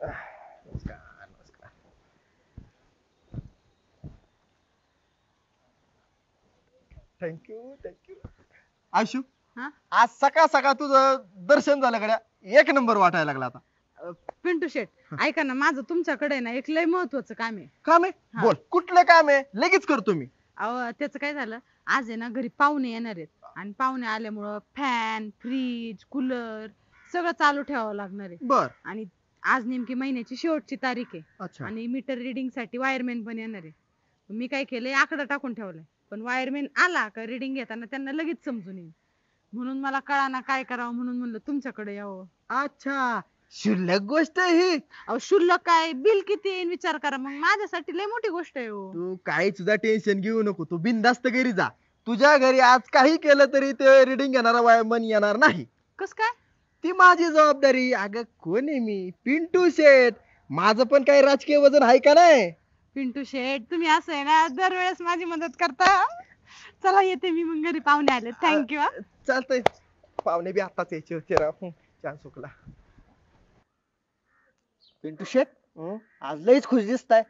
नमस्कार नमस्कार. थँक्यू. आयशू, हा? आज सकाळ सकाळ तुझं दर्शन झालं गड्या. एक नंबर वाटायला लागला आता. पिंटू शेट, ऐका ना, माझं तुमच्याकडे ना एक लय महत्वाचं काम आहे. काम आहे? हा. बोल, कुठलं काम आहे? लगेच करतो मी. अहो, त्याचं काय झालं, आज आहे ना घरी पाहुणे येणार आहेत आणि पाहुणे आल्यामुळं फॅन, फ्रीज, कूलर सगळं चालू ठेवावं लागणार आहे. बर. आणि आज नेमकी महिन्याची शेवटची तारीख आहे. अच्छा. आणि मीटर रिडिंग साठी वायरमॅन पण येणार आहे. मी काय केलंय, आकडा टाकून ठेवलाय, पण वायरमॅन आला का रिडिंग घेताना त्यांना लगेच समजून येईल. म्हणून मला कळाना काय करावं, म्हणून म्हणलं तुमच्याकडे यावं. अच्छा, शुल्लक गोष्ट आहे ही. अहो, शुल्लक काय, बिल किती येईन विचार करा, मग माझ्यासाठी लय मोठी गोष्ट आहे हो. तू काही सुद्धा टेन्शन घेऊ नको. तू बिनधास्त घरी जा. तुझ्या घरी आज काही केलं तरी ते रिडिंग घेणारा वायरमन येणार नाही. कस काय? ती माझी जबाबदारी. अगं कोण आहे मी? पिंटू शेठ. माझं पण काही राजकीय वजन आहे का नाही? पिंटू शेठ, तुम्ही असं आहे ना, दरवेळेस माझी मदत करता. चला येते मी, मग घरी पाहुणे आले. थँक्यू. चालतंय. पाहुणे बी आताच यायचे होते राव. छान चुकला. पिंटू शेट, हं? आज लईच खुश दिसताय.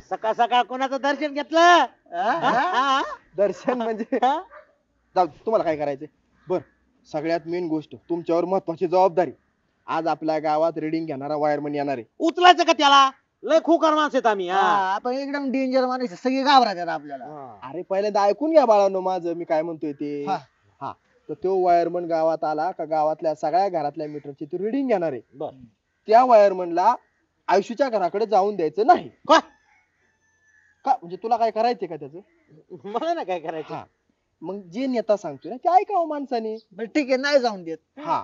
सकाळ सकाळ कोणाचं दर्शन घेतलं? हा? दर्शन म्हणजे जाऊ दे, तुम्हाला काय करायचंय? बर, सगळ्यात मेन गोष्ट, तुमच्यावर महत्वाची जबाबदारी. आज आपल्या गावात रिडिंग घेणारा वायरमन येणार आहे. उचलायचं का त्याला? लय खुकार माणसं आहेत आम्ही. आपण एकदम डेंजर माणूस आहे. सगळी घाबरतात आपल्याला. अरे पहिल्यांदा ऐकून घ्या बाळांनो माझं, मी काय म्हणतोय ते. हा. हा, तर तो वायरमन गावात आला का गावातल्या सगळ्या घरातल्या मीटरची ती रिडिंग घेणार आहे. बर. त्या वायरमनला आयुष्याच्या घराकडे जाऊन द्यायचं नाही. का? का म्हणजे तुला काय करायचंय का त्याचं? मला ना काय करायचं. हा. मग जे नेता सांगतोय ना ते ऐकावं माणसाने. बरं ठीक आहे, नाही जाऊन देत. हा,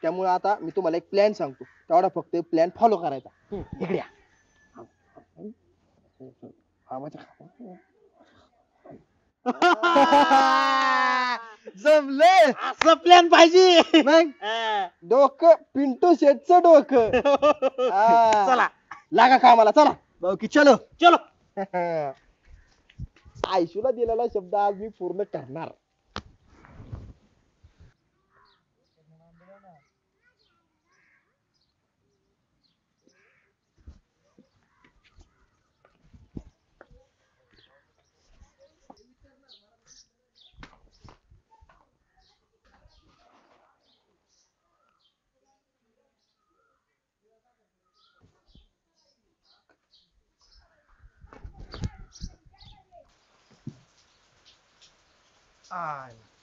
त्यामुळे आता मी तुम्हाला एक प्लॅन सांगतो, तेवढा फक्त प्लॅन फॉलो करायचा. इकडे या. हा, माझ्या जमले. असं प्लॅन पाहिजे. मग हा. डोकं पिंटू शेटचं डोकं. हा. चला लागा कामाला, चला. भाऊ की चलो. चलो. आयशूला दिलेला शब्द आज मी पूर्ण करणार.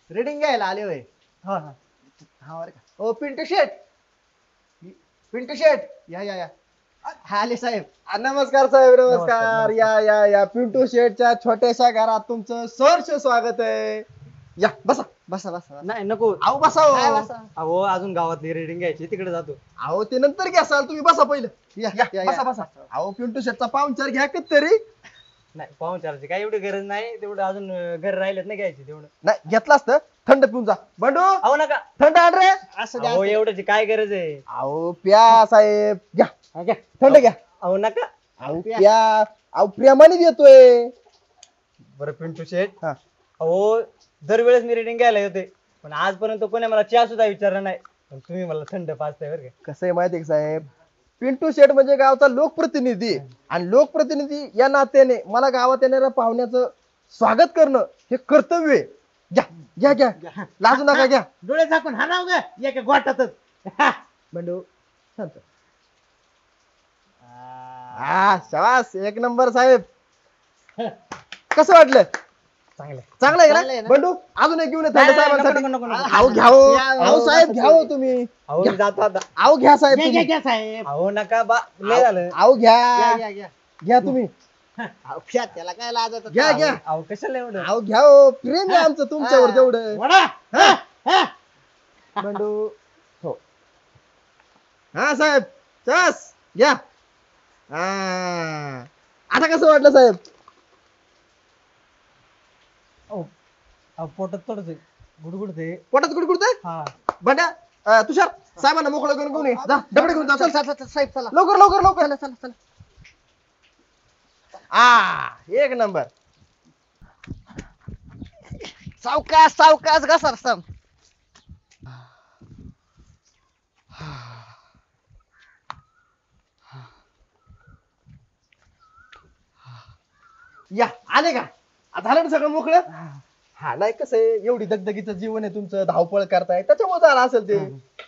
रिडिंग घ्यायला आले होय. हा बरं का. ओ पिंटू शेट, पिंटू शेट, या या या. हा, आले साहेब. नमस्कार साहेब, नमस्कार. नमस्कार. या पिंटू शेटच्या छोट्याशा घरात तुमचं सहर्ष स्वागत आहे. या बसा. बसा बसा. नाही नको. अहो बसा काय हो. बसा? अहो अजून गावातली रेडिंग घ्यायची, तिकडे जातो. अहो ते नंतर घ्या साल, तुम्ही बसा पहिलं. या या या, बसा या. बसा. अहो पिंटू शेटचा पाहुणचार घ्या कधी तरी. नाही पाहुणचाराची काय एवढी गरज नाही, तेवढं अजून घर राहिलेत ना घ्यायची तेवढं. नाही घेतला असतं, थंड पिऊन जा. बंडू अहो नका. थंड आण रे. असं द्या. अहो एवढ्याची काय गरज आहे. अहो प्या साहेब, घ्या हा, घ्या. थंड घ्या. अहो नका. अहो प्या. अहो प्रेमाने देतोय. बरं पिंटू शेठ, हा. अहो दरवेळेस मी रेडिंग घ्यायला येते, पण आजपर्यंत कोणी मला चहा सुद्धा विचारलं नाही, पण तुम्ही मला थंड पाजताय बरं का. कसं आहे माहिती आहे का साहेब, पिंटू शेट म्हणजे गावचा लोकप्रतिनिधी, आणि लोकप्रतिनिधी या नात्याने मला गावात येणाऱ्या पाहुण्याचं स्वागत करणं हे कर्तव्य आहे. घ्या घ्या घ्या, लाजू नका, घ्या. डोळे झाकून हा नाव ग एका गोटातच. बंडू शांत. हा शाबास, एक नंबर साहेब. कसं वाटलं? चांगलं. चांगलं आहे चांगलं आहे ना ना? बंडू? अजून एक घेऊन ये नाही, थंड नाही, साहेबांसाठी. नको, नको, नको, नको. अहो घ्या हो. या, अहो साहेब हो, घ्या हो तुम्ही. अहो मी जातो आता. अहो घ्या साहेब घ्या तुम्ही. घ्या साहेब. अहो नका बा, लय झालं. अहो घ्या. या या. घ्या तुम्ही. अहो, फ्या, त्याला काय लाजत घ्या घ्या. अहो कशाला एवढं. अहो घ्या हो, प्रेम आहे आमचं तुमच्यावर तेवढं. वडा. हा, हा. बंडू. हो. हा साहेब, चस घ्या. हा, आता कसं वाटलं साहेब? अहो पोटात थोडस गुडगुडते. पोटात गुडगुडतंय? हा. बंड्या, तुषार साहेबांना मोकळं करून घेऊन ये. जा डबडे घेऊन जा. चल चल चल साहेब चला. लवकर लवकर लवकर. चला चला चला. एक नंबर. सावकाश सावकाश घसर सम. या आले का झालं ना सगळं मोकळं हा नाही कसं आहे एवढी दगदगीचं जीवन आहे तुमचं धावपळ करताय त्याच्यामुळे झालं असेल ते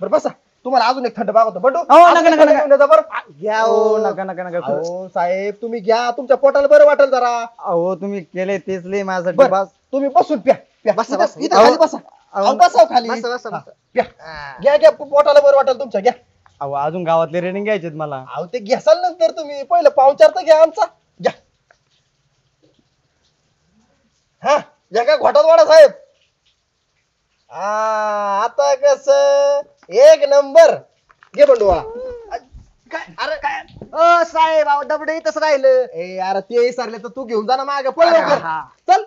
बरं बसा तुम्हाला अजून एक थंड मागवतो बंडू नका, नका, नका. घेऊन जा बरं घ्या हो नका नका नका खरंच. अहो साहेब तुम्ही घ्या तुमच्या पोटाला बरं वाटेल जरा अहो तुम्ही केले तेच लय माझ्यासाठी बरं, बस. तुम्ही बसून प्या प्या. बसा, इथं- बसा. इथं खाली बसा अहो, अहो, बसा खाली बसा, बसा, हा, बसा. प्या घ्या घ्या पोटाला बरं वाटेल तुमच्या घ्या अहो अजून गावातले रेडिंग घ्यायचे मला. अहो ते घ्यासाल नंतर तुम्ही पहिलं पाहुणचार तर घ्या आमचा घ्या हा घ्या का घोटात वाडा साहेब आता कस एक नंबर घे बंडू काय अरे काय साहेब अहो दबडे इथंच राहिलं. ए अरे ते सरले तर तू घेऊन जा ना मागे पळ लवकर हा. चल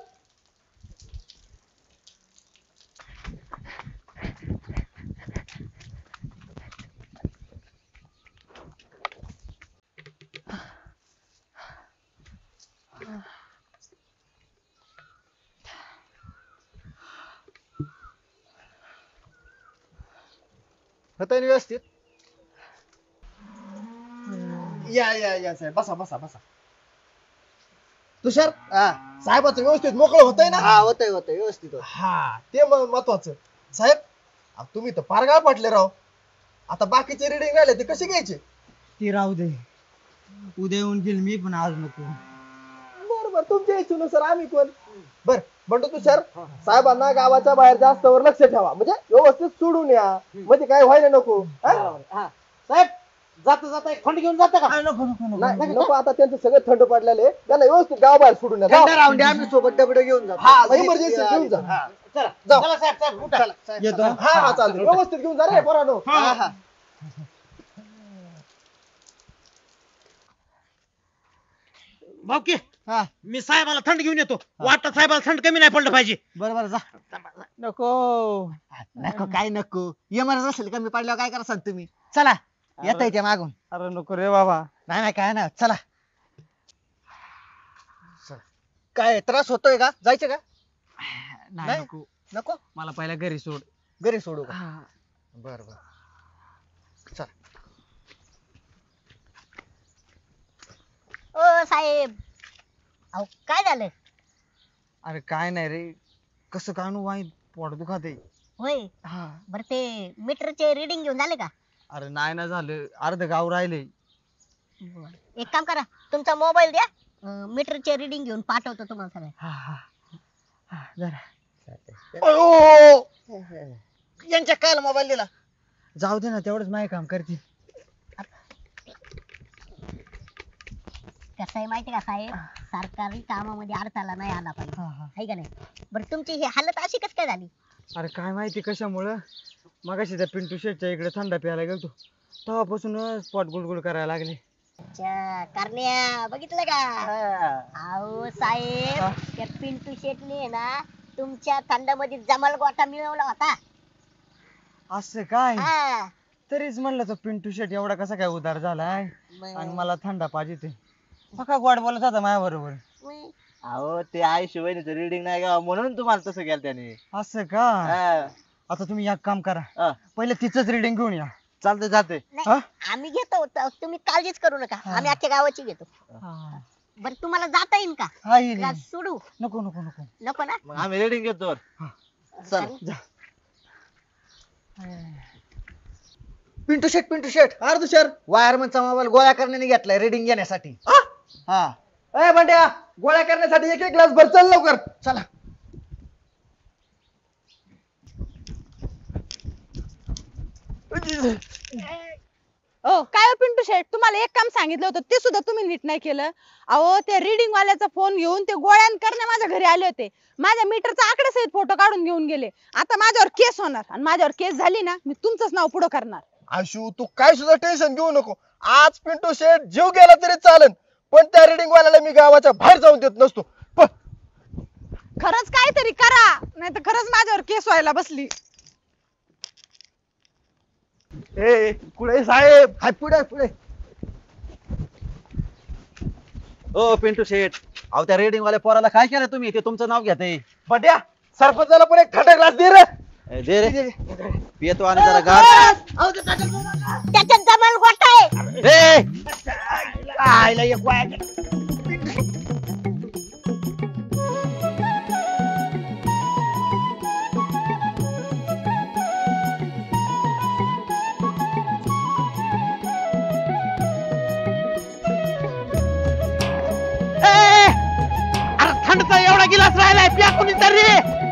होतंय ना व्यवस्थित. या साहेब बसा बसा बसा तुषार हा साहेबाचं व्यवस्थित मोकळं होतंय ना हा होतंय व्यवस्थित होतंय. हा ते महत्वाचं साहेब तुम्ही तर पारगाळ पाटले राव आता बाकीचे रिडिंग राहिले ते कसे घ्यायचे ती राहू दे उद्या येऊन घेईल मी पण आज नको. बर बर तुमच्या इच्छेनुसार आम्ही कोण बर बंडू तुषार साहेबांना गावाच्या बाहेर जास्तवर लक्ष ठेवा म्हणजे व्यवस्थित सोडून या म्हणजे काय व्हायला नको हा? हा. साहेब जाता जाता एक थंड घेऊन जाता का नको नको नको नाही नको आता त्यांचं सगळं थंड पडलेले त्यांना व्यवस्थित गावाबाहेर सोडून या थंड जाऊ. राहून द्या आम्ही सोबत डबडे घेऊन जातो. हा, म्हणजे emergency ती घेऊन जा. हा. चला जाऊ. चला साहेब साहेब उठा. चला, साहेब, येतो. चला. हा हा चालतं व्यवस्थित घेऊन जा रे पोरांनो हा, हा. भाऊकी हा मी साहेबाला थंड घेऊन येतो वाटत साहेबाला थंड कमी नाही पडलं पाहिजे बरं जा नको नको काय नको इमर्जन्सी असेल कमी पडल्यावर काय करा तुम्ही चला येता येते मागून अरे नको रे बाबा. नाही नाही काय नाही चला काय त्रास होतोय का जायचं का नाही नाही? नको नको मला पहिला घरी सोड. घरी सोडू का बर बर चल ओ साहेब अहो काय झालं अरे काय नाही रे कसं कानू वाईट पोट दुखाते. होय हा बर ते मीटरचे रीडिंग घेऊन झाले का अरे नाही ना झालं अर्ध गाव राहिले. एक काम करा तुमचा मोबाईल द्या मीटरचे रीडिंग घेऊन पाठवतो तुम्हाला सगळं हा हा हा, जरा यांच्या काल मोबाईल दिला जाऊ दे ना तेवढंच माझे काम करते. कसं आहे माहिती का साहेब सरकारी कामामध्ये अडथळा नाही आला पाहिजे हा, हा. आहे का नाही बरं तुमची ही हालत अशी कस काय झाली अरे काय माहिती कशामुळं मगाशी त्या पिंटू शेटच्या इकडे थंडा प्यायला गेलतो तेव्हापासूनच पोट गुडगुड करायला लागले. अच्छा करण्या बघितलं का अहो साहेब त्या पिंटू शेटने ना तुमच्या थंडामध्ये जमल गोटा मिळवला होता असं काय हा तरीच म्हणलं तो पिंटू शेट एवढा कसा काय उदार झालाय मग- आणि मला थंडा पाहिजे ते बघा गोड बोलत होता माझ्या बरोबर. मग अहो ते आई शिवायचं रिडिंग नाही का म्हणून तुम्हाला तसं केलं त्याने असं का आता तुम्ही एक काम करा पहिले तिचंच रिडिंग घेऊन या. चालते चालते नाही, हा? आम्ही घेतो तुम्ही काळजीच करू नका आम्ही अख्ख्या गावाची घेतो हा. बरं तुम्हाला जाता येईल का हा येईल, का येईल. सोडू नको नको नको नको ना मग आम्ही रिडिंग घेतो चालेल. पिंटू शेट अर्ध शर वायरमनचा मोबाईल गोळा करण्याने घेतलाय रिडिंग घेण्यासाठी हा ए बंड्या गोळ्या करण्यासाठी एक एक ग्लास भर चल लवकर चला ओ काय हो पिंटू शेट तुम्हाला एक काम सांगितलं होतं ते सुद्धा तुम्ही नीट नाही केलं. अहो ते रीडिंग वाल्याचा फोन घेऊन ते गोळ्यान करण्या माझ्या घरी आले होते माझ्या मीटरचा आकडे सहित फोटो काढून घेऊन गेले. आता माझ्यावर केस होणार आणि माझ्यावर केस झाली ना मी तुमचंच नाव पुढं करणार. आशू तू काय सुद्धा टेन्शन घेऊ नको आज पिंटू शेठ जीव गेला तरी चालेल पण त्या रिडिंग वाल्याला मी गावाच्या बाहेर जाऊन देत नसतो खरंच काहीतरी करा नाही तर खरंच माझ्यावर केस व्हायला बसली. ए कुळे साहेब हाय पुढे पुढे हो पिंटू शेठ अहो त्या रिडिंग वाल्या पोराला काय केलं तुम्ही ते तुमचं नाव घेते बंड्या सरपंचाला पण एक थंड ग्लास दे रे दे रे पियतो आणि जरा गार त्याच्यात जमल गोटा आहे ए आयला एक वायर गिलास राहिलाय प्या कोणीतरी